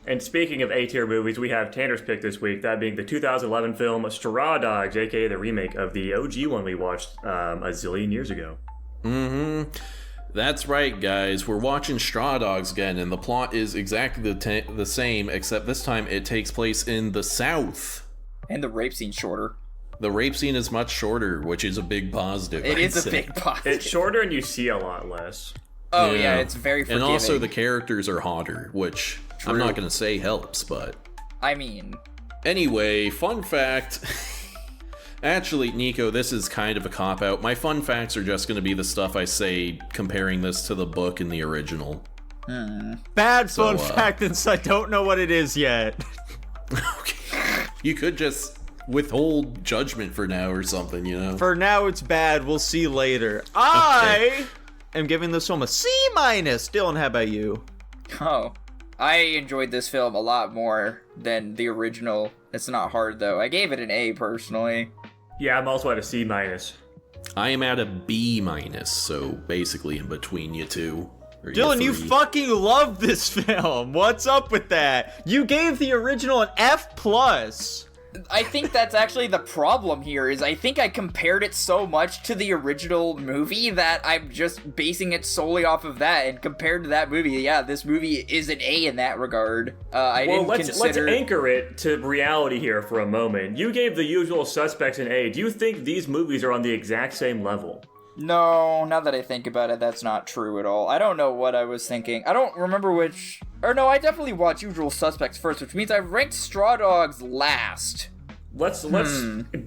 And speaking of A-tier movies, we have Tanner's pick this week, that being the 2011 film Straw Dogs, aka the remake of the OG one we watched a zillion years ago. Mm-hmm. That's right, guys. We're watching Straw Dogs again, and the plot is exactly the same, except this time it takes place in the South. And the rape scene's shorter. The rape scene is much shorter, which is a big positive. It is a big positive. It's shorter and you see a lot less. Oh, yeah, it's very forgiving. And also the characters are hotter, which True. I'm not going to say helps, but... I mean... Anyway, fun fact... Actually, Nico, this is kind of a cop-out. My fun facts are just going to be the stuff I say comparing this to the book and the original. Bad fun fact, since I don't know what it is yet. Okay. You could just withhold judgment for now or something, you know? For now, it's bad. We'll see later. I am giving this film a C-. Dylan, how about you? Oh, I enjoyed this film a lot more than the original. It's not hard, though. I gave it an A, personally. Yeah, I'm also at a C-. I am at a B-, so basically in between you two. Dylan, you fucking love this film. What's up with that? You gave the original an F+. I think that's actually the problem here, is I think I compared it so much to the original movie that I'm just basing it solely off of that, and compared to that movie, yeah, this movie is an A in that regard. Let's anchor it to reality here for a moment. You gave The Usual Suspects an A. Do you think these movies are on the exact same level? No, now that I think about it, that's not true at all. I don't know what I was thinking. I don't remember which... Or no, I definitely watched Usual Suspects first, which means I ranked Straw Dogs last. Let's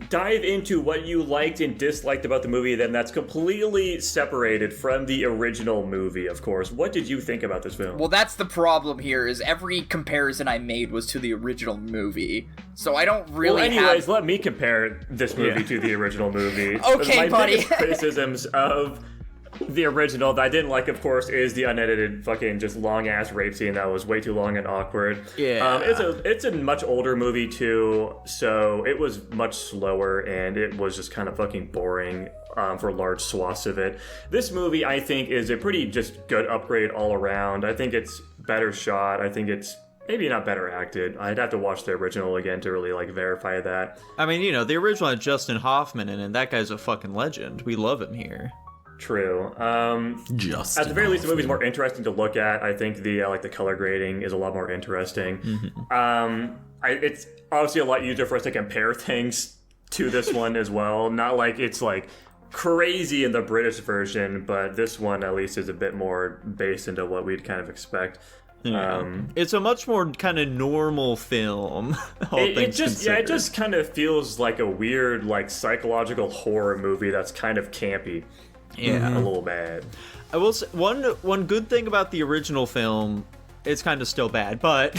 dive into what you liked and disliked about the movie, then that's completely separated from the original movie, of course. What did you think about this film? Well, that's the problem here, is every comparison I made was to the original movie. So I don't really let me compare this movie to the original movie. Okay, My buddy. biggest criticisms of the original that I didn't like, of course, is the unedited fucking just long-ass rape scene that was way too long and awkward. Yeah. It's a much older movie, too, so it was much slower, and it was just kind of fucking boring for large swaths of it. This movie, I think, is a pretty just good upgrade all around. I think it's better shot. I think it's maybe not better acted. I'd have to watch the original again to really, verify that. I mean, the original had Justin Hoffman in it, and that guy's a fucking legend. We love him here. True. At the very least, the movie's more interesting to look at. I think the color grading is a lot more interesting. Mm-hmm. It's obviously a lot easier for us to compare things to this one as well. Not like it's crazy in the British version, but this one at least is a bit more based into what we'd kind of expect. Yeah. It's a much more kind of normal film. It just kind of feels like a weird psychological horror movie that's kind of campy. Yeah, a little bad. I will say one good thing about the original film. It's kind of still bad, but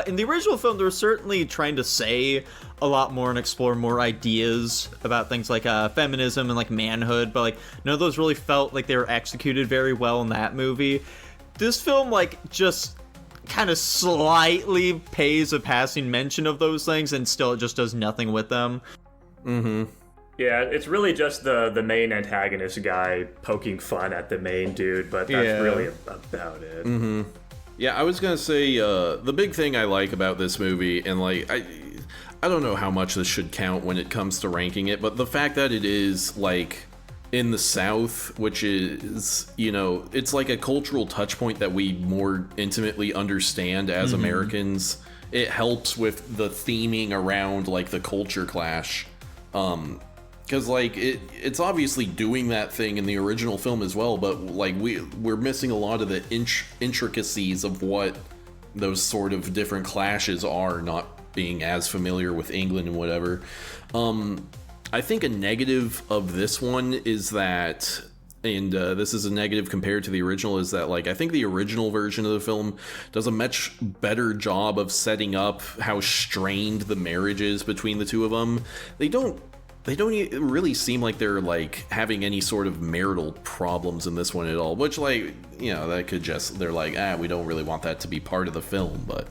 in the original film, they were certainly trying to say a lot more and explore more ideas about things like feminism and manhood. But none of those really felt like they were executed very well in that movie. This film just kind of slightly pays a passing mention of those things, and still it just does nothing with them. Mm-hmm. Yeah, it's really just the main antagonist guy poking fun at the main dude, but that's really about it. Mm-hmm. Yeah, I was gonna say, the big thing I like about this movie, and I don't know how much this should count when it comes to ranking it, but the fact that it is, in the South, which is, it's like a cultural touch point that we more intimately understand as Americans. It helps with the theming around, the culture clash. Because, it's obviously doing that thing in the original film as well, but, we're missing a lot of the intricacies of what those sort of different clashes are, not being as familiar with England and whatever. I think a negative of this one is that, and this is a negative compared to the original, is that, I think the original version of the film does a much better job of setting up how strained the marriage is between the two of them. They don't really seem like they're having any sort of marital problems in this one at all, which that could just, they're we don't really want that to be part of the film, but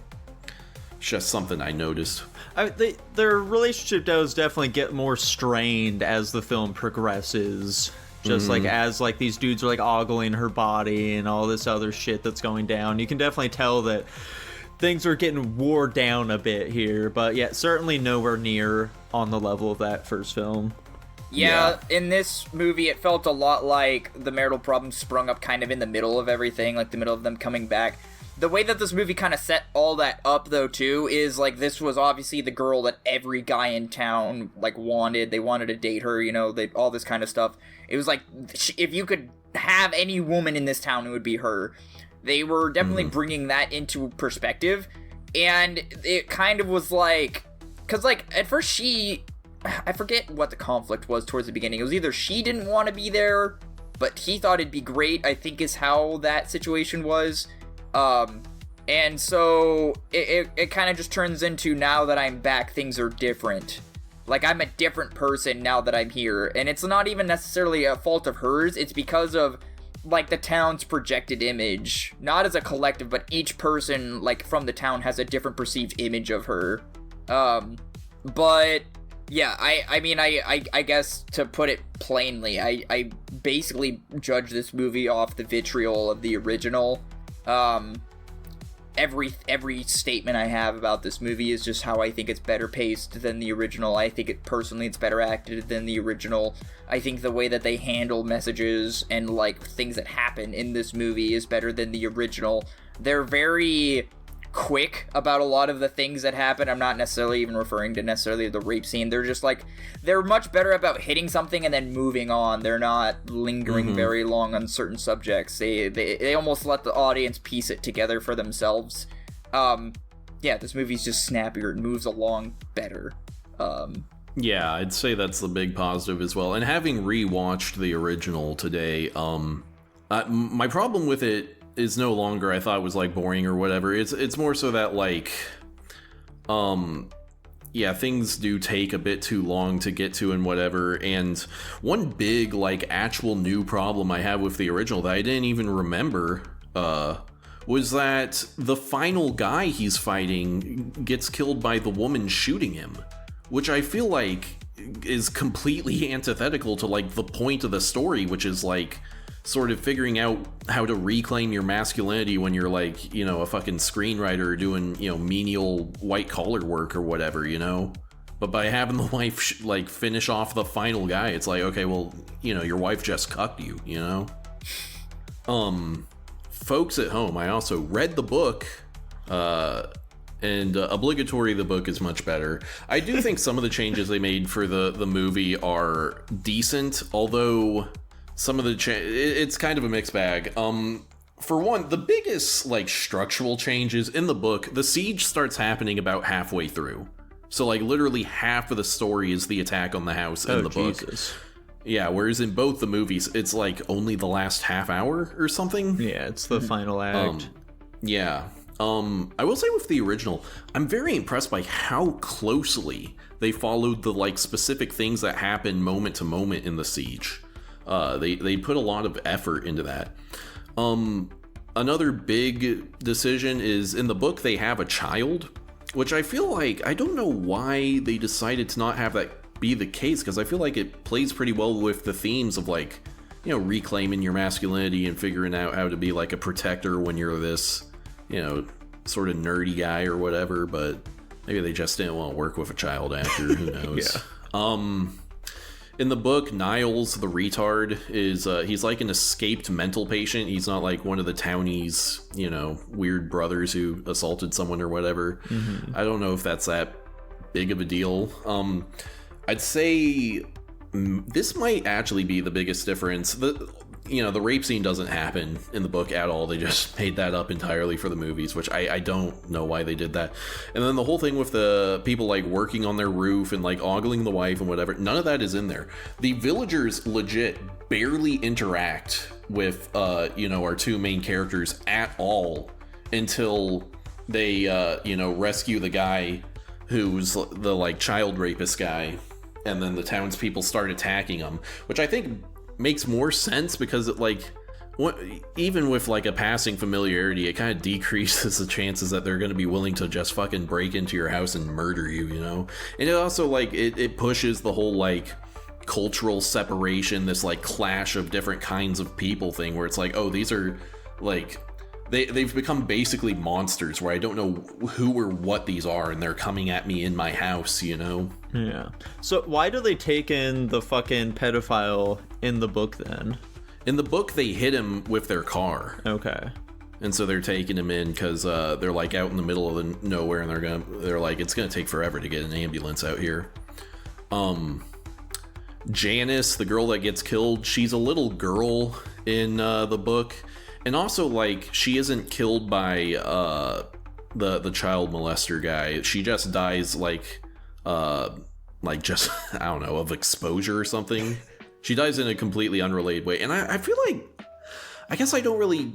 it's just something I noticed. Their relationship does definitely get more strained as the film progresses. Just as these dudes are ogling her body and all this other shit that's going down, you can definitely tell that things are getting wore down a bit here, but yeah, certainly nowhere near on the level of that first film. Yeah, in this movie, it felt a lot like the marital problem sprung up kind of in the middle of everything, like the middle of them coming back. The way that this movie kind of set all that up, though, too, is, like, this was obviously the girl that every guy in town, like, wanted. They wanted to date her, you know, all this kind of stuff. It was like, if you could have any woman in this town, it would be her. They were definitely bringing that into perspective, and it kind of was like, because, like, at first I forget what the conflict was towards the beginning. It was either she didn't want to be there, but he thought it'd be great, I think is how that situation was. And so it kind of just turns into, now that I'm back, things are different. Like, I'm a different person now that I'm here. And it's not even necessarily a fault of hers. It's because of, like, the town's projected image. Not as a collective, but each person, like, from the town has a different perceived image of her. But yeah, I mean, I guess to put it plainly, I basically judge this movie off the vitriol of the original. Every statement I have about this movie is just how I think it's better paced than the original. I think it's better acted than the original. I think the way that they handle messages and, like, things that happen in this movie is better than the original. They're very quick about a lot of the things that happen. I'm not necessarily even referring to necessarily the rape scene. They're just, like, they're much better about hitting something and then moving on. They're not lingering very long on certain subjects. They almost let the audience piece it together for themselves. Yeah, this movie's just snappier. It moves along better. Yeah, I'd say that's the big positive as well. And having rewatched the original today, my problem with it is no longer I thought it was, like, boring or whatever. It's more so that, like, yeah, things do take a bit too long to get to and whatever. And one big, like, actual new problem I have with the original that I didn't even remember was that the final guy he's fighting gets killed by the woman shooting him, which I feel like is completely antithetical to, like, the point of the story, which is, like, sort of figuring out how to reclaim your masculinity when you're, like, you know, a fucking screenwriter doing, you know, menial white collar work or whatever, you know? But by having the wife, like, finish off the final guy, it's like, okay, well, you know, your wife just cucked you, you know? Folks at home, I also read the book, and obligatory, the book is much better. I do think some of the changes they made for the movie are decent, although some of the it's kind of a mixed bag. For one, the biggest, like, structural changes in the book, the siege starts happening about halfway through. So, like, literally half of the story is the attack on the house in the book. Jesus. Yeah, whereas in both the movies, it's, like, only the last half hour or something. Yeah, it's the final act. Yeah. I will say with the original, I'm very impressed by how closely they followed the, like, specific things that happen moment to moment in the siege. They put a lot of effort into that. Another big decision is in the book they have a child, which I feel like, I don't know why they decided to not have that be the case, because I feel like it plays pretty well with the themes of, like, you know, reclaiming your masculinity and figuring out how to be, like, a protector when you're this, you know, sort of nerdy guy or whatever, but maybe they just didn't want to work with a child actor, who knows. Yeah. In the book, Niles, the retard, is, he's like an escaped mental patient. He's not like one of the townies, you know, weird brothers who assaulted someone or whatever. I don't know if that's that big of a deal. I'd say this might actually be the biggest difference. The rape scene doesn't happen in the book at all. They just made that up entirely for the movies, which I don't know why they did that. And then the whole thing with the people, like, working on their roof and, like, ogling the wife and whatever, none of that is in there. The villagers legit barely interact with, our two main characters at all until they, rescue the guy who's the, like, child rapist guy. And then the townspeople start attacking him, which I think makes more sense because it, like, even with, like, a passing familiarity, it kind of decreases the chances that they're going to be willing to just fucking break into your house and murder you, you know? And it also, like, it pushes the whole, like, cultural separation, this, like, clash of different kinds of people thing where it's like, oh, these are, like, they've become basically monsters where I don't know who or what these are, and they're coming at me in my house, you know? Yeah. So why do they take in the fucking pedophile in the book then? In the book, they hit him with their car. Okay. And so they're taking him in because they're like out in the middle of the nowhere, and they're like, it's gonna take forever to get an ambulance out here. Janice, the girl that gets killed, she's a little girl in the book, and also like she isn't killed by the child molester guy. She just dies like just I don't know, of exposure or something. She dies in a completely unrelated way, and I feel like, I guess I don't really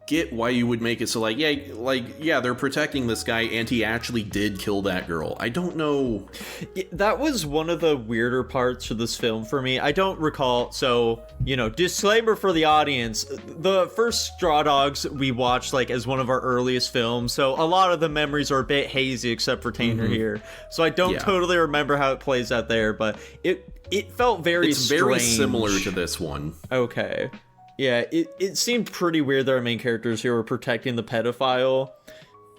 get why you would make it so yeah, they're protecting this guy and he actually did kill that girl. I don't know. That was one of the weirder parts of this film for me. I don't recall, so, you know, disclaimer for the audience, the first Straw Dogs we watched like as one of our earliest films, so a lot of the memories are a bit hazy except for Tanner here. So I don't totally remember how it plays out there, but it felt very strange. Very similar to this one. Okay. Yeah, it seemed pretty weird that our main characters here were protecting the pedophile.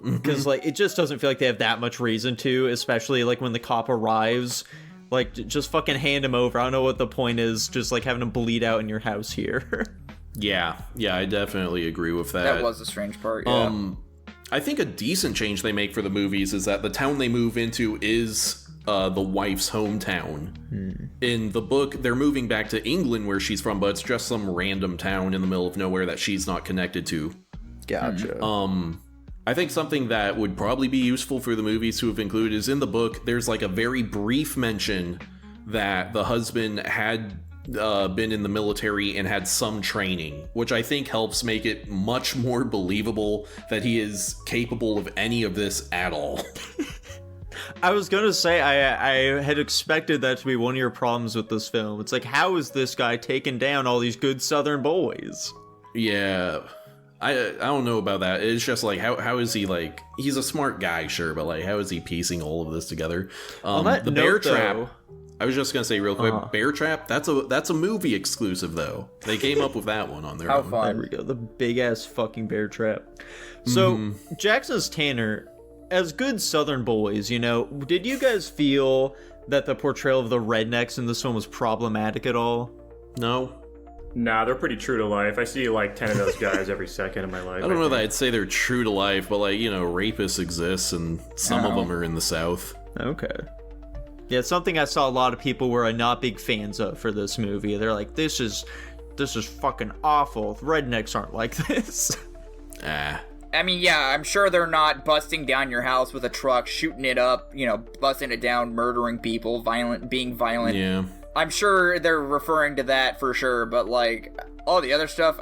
Because, like, it just doesn't feel like they have that much reason to, especially, like, when the cop arrives. Like, just fucking hand him over. I don't know what the point is, just, like, having him bleed out in your house here. Yeah, I definitely agree with that. That was a strange part, yeah. I think a decent change they make for the movies is that the town they move into is the wife's hometown. In the book, they're moving back to England where she's from, but it's just some random town in the middle of nowhere that she's not connected to. Gotcha. I think something that would probably be useful for the movies to have included is in the book, there's like a very brief mention that the husband had been in the military and had some training, which I think helps make it much more believable that he is capable of any of this at all. I was gonna say, I had expected that to be one of your problems with this film. It's like, how is this guy taking down all these good Southern boys? Yeah, I don't know about that. It's just like, how is he, like, he's a smart guy, sure, but like, how is he piecing all of this together? The bear trap. I was just gonna say real quick, Bear Trap. That's a movie exclusive though. They came up with that one on their own. Fun. There we go. The big ass fucking bear trap. So Jackson's Tanner, as good Southern boys, you know, did you guys feel that the portrayal of the rednecks in this one was problematic at all? No. Nah, they're pretty true to life. I see like 10 of those guys every second of my life. I don't know that I'd say they're true to life, but like, you know, rapists exist and some of them are in the South. Okay. Yeah, it's something I saw a lot of people were not big fans of for this movie. They're like, this is fucking awful. Rednecks aren't like this. I mean, yeah, I'm sure they're not busting down your house with a truck, shooting it up, you know, busting it down, murdering people, being violent. Yeah. I'm sure they're referring to that for sure, but like all the other stuff,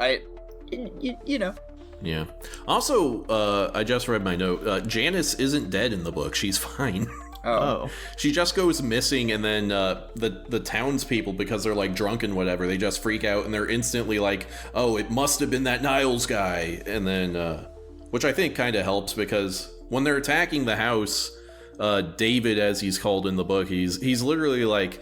you know. Yeah. Also, I just read my note. Janice isn't dead in the book. She's fine. Oh. She just goes missing, and then the townspeople, because they're like drunk and whatever, they just freak out and they're instantly like, oh, it must have been that Niles guy. And then, which I think kind of helps, because when they're attacking the house, David, as he's called in the book, he's literally like,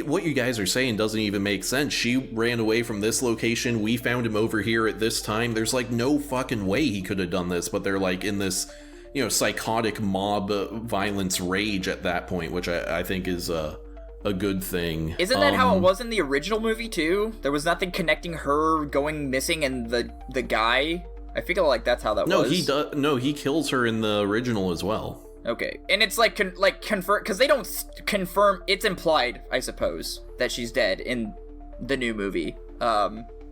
what you guys are saying doesn't even make sense. She ran away from this location. We found him over here at this time. There's like no fucking way he could have done this, but they're like in this, you know, psychotic mob violence rage at that point, which I think is a good thing. Isn't that how it was in the original movie too? There was nothing connecting her going missing and the guy. I feel like that's how that was. No, he kills her in the original as well. Okay, and it's like confirm, because they don't confirm. It's implied, I suppose, that she's dead in the new movie.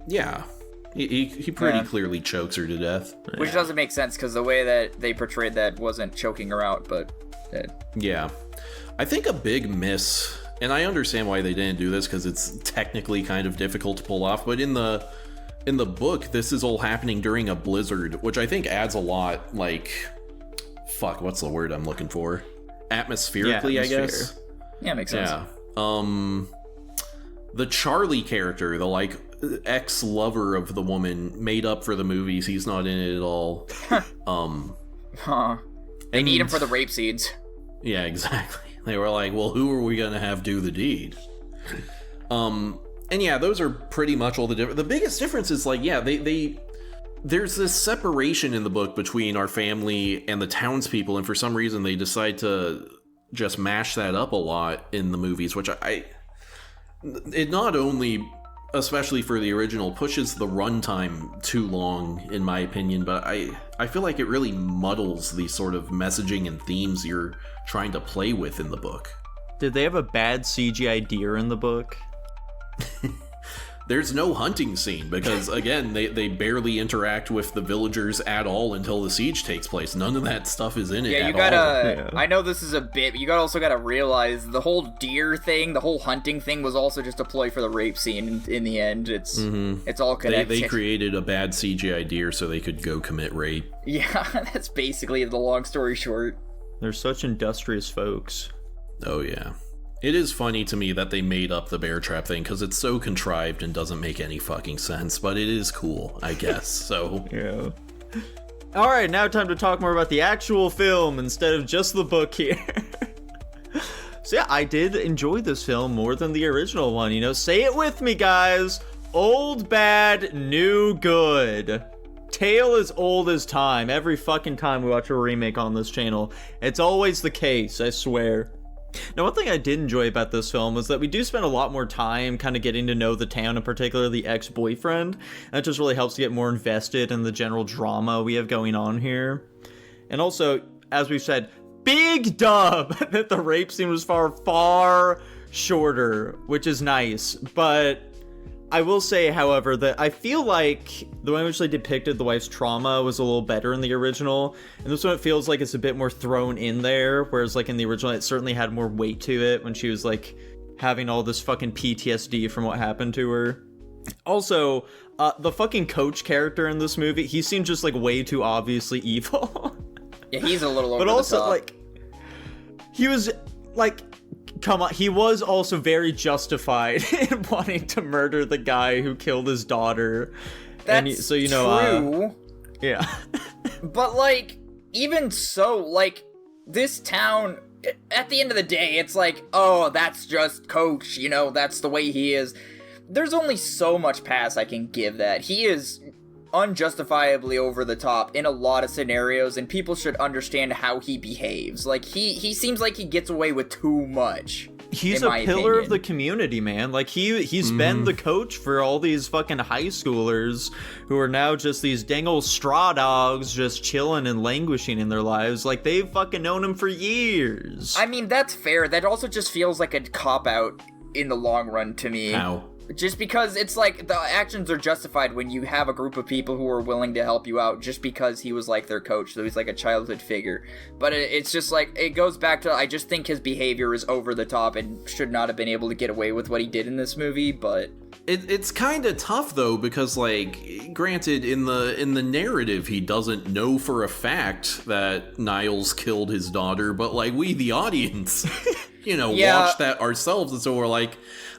Yeah. He pretty clearly chokes her to death. Which doesn't make sense, because the way that they portrayed that wasn't choking her out, but... Yeah. I think a big miss, and I understand why they didn't do this, because it's technically kind of difficult to pull off, but in the book, this is all happening during a blizzard, which I think adds a lot, like... Fuck, what's the word I'm looking for? Atmospherically, I guess? Yeah, makes sense. Yeah. The Charlie character, the, like... ex-lover of the woman, made up for the movies. He's not in it at all. They need him for the rape scenes. Yeah, exactly. They were like, well, who are we gonna have do the deed? And yeah, those are pretty much all the biggest difference is like, yeah, they there's this separation in the book between our family and the townspeople, and for some reason they decide to just mash that up a lot in the movies, which it not only, especially for the original, pushes the runtime too long, in my opinion, but I feel like it really muddles the sort of messaging and themes you're trying to play with in the book. Did they have a bad CGI deer in the book? There's no hunting scene because, again, they barely interact with the villagers at all until the siege takes place. None of that stuff is in it at all. I know this is a bit, but you also gotta realize the whole deer thing, the whole hunting thing was also just a ploy for the rape scene in the end. It's all connected. They created a bad CGI deer so they could go commit rape. Yeah, that's basically the long story short. They're such industrious folks. Oh, yeah. It is funny to me that they made up the bear trap thing, because it's so contrived and doesn't make any fucking sense, but it is cool, I guess, so... Yeah. Alright, now time to talk more about the actual film instead of just the book here. So yeah, I did enjoy this film more than the original one, you know? Say it with me, guys! Old bad, new good. Tale as old as time. Every fucking time we watch a remake on this channel. It's always the case, I swear. Now, one thing I did enjoy about this film was that we do spend a lot more time kind of getting to know the town, in particular the ex-boyfriend. That just really helps to get more invested in the general drama we have going on here. And also, as we've said, big dub that the rape scene was far shorter, which is nice. But I will say, however, that I feel like the way in which they depicted the wife's trauma was a little better in the original, and this one it feels like it's a bit more thrown in there, whereas like in the original it certainly had more weight to it when she was like having all this fucking PTSD from what happened to her. Also, the fucking coach character in this movie, he seemed just like way too obviously evil. Yeah, he's a little over but also the top. like he was like, come on, he was also very justified in wanting to murder the guy who killed his daughter. That's so, you know, true. Yeah. But, like, even so, like, this town, at the end of the day, it's like, oh, that's just Coach, you know, that's the way he is. There's only so much pass I can give that. He is unjustifiably over the top in a lot of scenarios, and people should understand how he behaves. Like, he seems like he gets away with too much. He's a pillar of the community, man. Like, he's been the coach for all these fucking high schoolers who are now just these dang old straw dogs just chilling and languishing in their lives. Like, they've fucking known him for years. I mean, that's fair. That also just feels like a cop-out in the long run to me. How? Just because it's like the actions are justified when you have a group of people who are willing to help you out just because he was like their coach, so he's like a childhood figure. But it's just like, it goes back to, I just think his behavior is over the top and should not have been able to get away with what he did in this movie, but... It's kind of tough though, because like, granted, in the narrative he doesn't know for a fact that Niles killed his daughter, but like, we the audience, you know, watch that ourselves, and so we're like,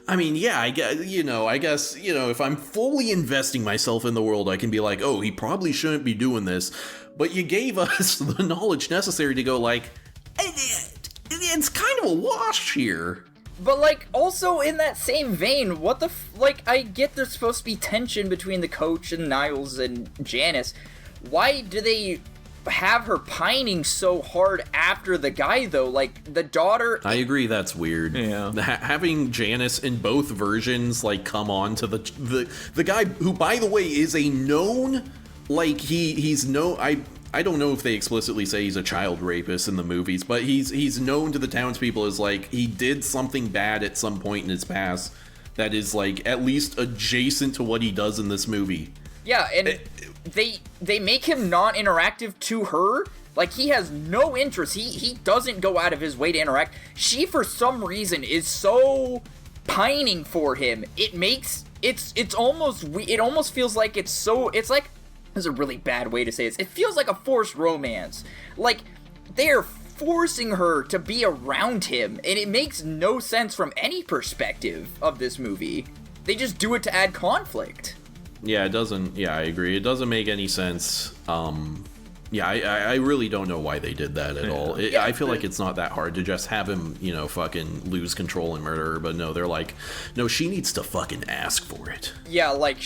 I mean, yeah, I guess, if I'm fully investing myself in the world, I can be like, oh, he probably shouldn't be doing this. But you gave us the knowledge necessary to go like, it's kind of a wash here. But, like, also in that same vein, what the like, I get there's supposed to be tension between the coach and Niles and Janice. Why do they have her pining so hard after the guy, though? Like, the daughter... I agree, that's weird. Yeah. Having Janice in both versions, like, come on to the guy who, by the way, is a known, like, he's no... I don't know if they explicitly say he's a child rapist in the movies, but he's known to the townspeople as, like, he did something bad at some point in his past that is, like, at least adjacent to what he does in this movie. Yeah, and they make him non-interactive to her. Like, he has no interest. He doesn't go out of his way to interact. She, for some reason, is so pining for him. It makes... It almost feels like it's so... It's like... This is a really bad way to say this. It feels like a forced romance. Like, they're forcing her to be around him, and it makes no sense from any perspective of this movie. They just do it to add conflict. Yeah, it doesn't... Yeah, I agree. It doesn't make any sense. Yeah, I really don't know why they did that at all. I feel like it's not that hard to just have him, you know, fucking lose control and murder her, but no, they're like, no, she needs to fucking ask for it. Yeah, like,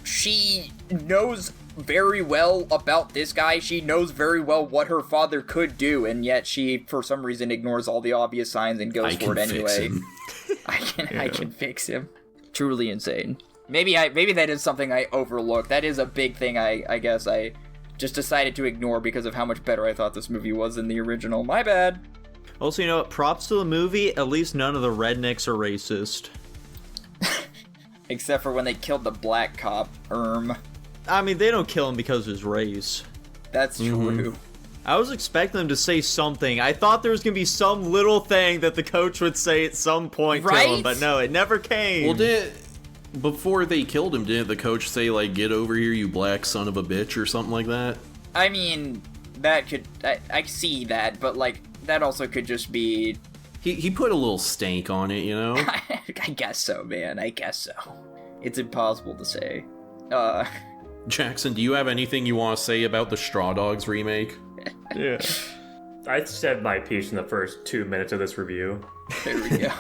she knows very well about this guy. She knows very well what her father could do, and yet she, for some reason, ignores all the obvious signs and goes for it anyway. I can fix him. Truly insane. Maybe that is something I overlooked. That is a big thing I guess I just decided to ignore because of how much better I thought this movie was than the original. My bad. Also, you know what? Props to the movie. At least none of the rednecks are racist. Except for when they killed the black cop, I mean, they don't kill him because of his race. That's true. I was expecting them to say something. I thought there was going to be some little thing that the coach would say at some point to him, but no, it never came. Well, before they killed him, didn't the coach say, like, get over here, you black son of a bitch, or something like that? I mean, that could... I see that, but, like, that also could just be... He put a little stank on it, you know? I guess so, man. I guess so. It's impossible to say. Jackson, do you have anything you want to say about the Straw Dogs remake? Yeah. I said my piece in the first 2 minutes of this review. There we go.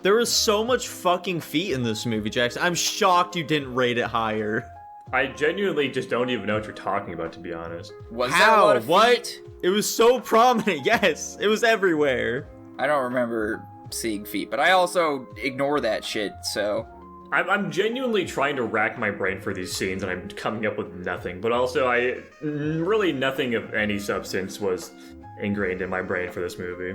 There was so much fucking feet in this movie, Jackson. I'm shocked you didn't rate it higher. I genuinely just don't even know what you're talking about, to be honest. Was that a lot of feet? What? It was so prominent. Yes, it was everywhere. I don't remember seeing feet, but I also ignore that shit, so... I'm genuinely trying to rack my brain for these scenes, and I'm coming up with nothing. But also, really nothing of any substance was ingrained in my brain for this movie.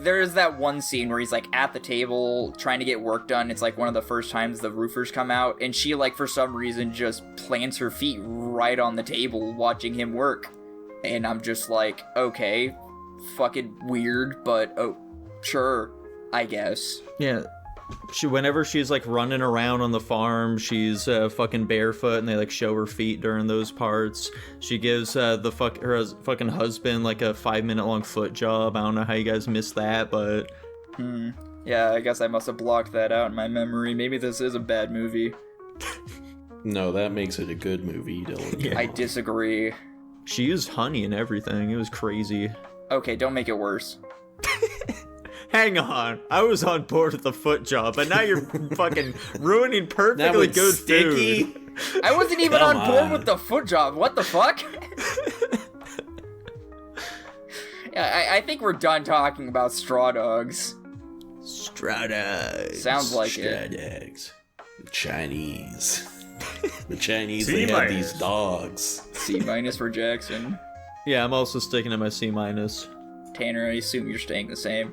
There's that one scene where he's, like, at the table trying to get work done. It's, like, one of the first times the roofers come out, and she, like, for some reason just plants her feet right on the table watching him work. And I'm just like, okay, fucking weird, but, oh, sure, I guess. Yeah. Whenever she's like running around on the farm, she's fucking barefoot, and they like show her feet during those parts. She gives her fucking husband like a 5-minute long foot job. I don't know how you guys missed that, but yeah, I guess I must have blocked that out in my memory. Maybe this is a bad movie. No, that makes it a good movie, Dylan. Yeah. I disagree. She used honey and everything. It was crazy. Okay, don't make it worse. Hang on, I was on board with the foot job, but now you're fucking ruining perfectly good sticky. food. I wasn't even on board with the foot job. What the fuck? Yeah, I think we're done talking about Straw Dogs. Straw Dogs. Sounds like Straw it. Dogs. The Chinese. The Chinese, C- they have these dogs. C- for Jackson. Yeah, I'm also sticking to my C-. Tanner, I assume you're staying the same.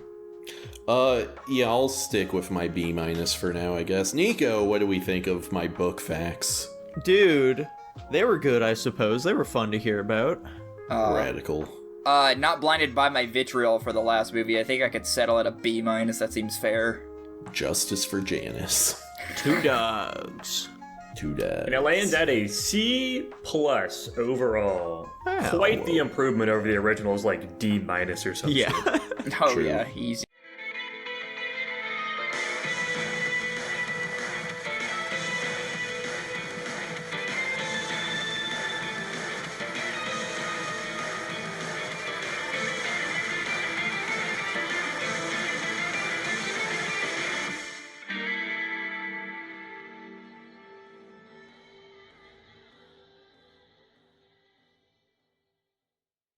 Yeah, I'll stick with my B- for now, I guess. Nico, what do we think of my book facts? Dude, they were good, I suppose. They were fun to hear about. Radical. Not blinded by my vitriol for the last movie. I think I could settle at a B-. That seems fair. Justice for Janice. 2 dogs. 2 dogs. And it lands at a C+ overall. Wow. Quite the improvement over the original's like D- or something. Yeah. Oh True. yeah, easy.